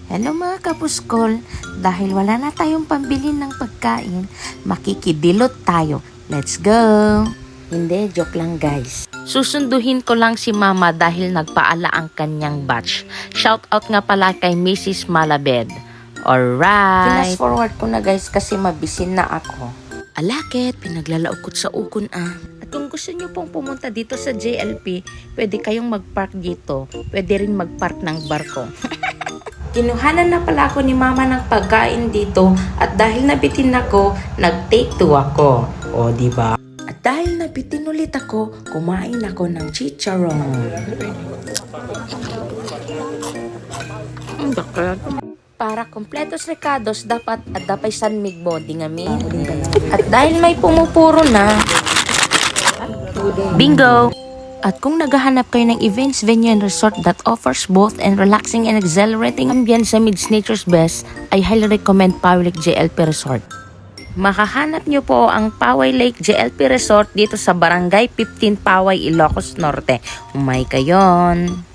Hello mga kapuskol, dahil wala na tayong pambili ng pagkain, makikidilot tayo. Let's go! Hindi, joke lang guys. Susunduhin ko lang si mama dahil nagpaala ang kanyang batch. Shoutout nga pala kay Mrs. Malabed. Alright! Fast forward ko na guys kasi mabisin na ako. Alakit, pinaglalaukot sa ukon ah. At kung gusto nyo pong pumunta dito sa JLP, pwede kayong mag-park dito. Pwede rin mag-park ng barko. Kinuhanan na pala ako ni mama ng pagkain dito at dahil nabitin ako, nag-take two ako. O, diba? At dahil nabitin ulit ako, kumain ako ng chicharon. Para kompletos recados, dapat at dapay San Migbo, di nga mi. At dahil may pumupuro na, bingo! At kung naghahanap kayo ng events, venue, and resort that offers both and relaxing and exhilarating ambience amidst nature's best, I highly recommend Poway Lake JLP Resort. Makahanap nyo po ang Poway Lake JLP Resort dito sa Barangay 15 Poway, Ilocos Norte. Umay kayon!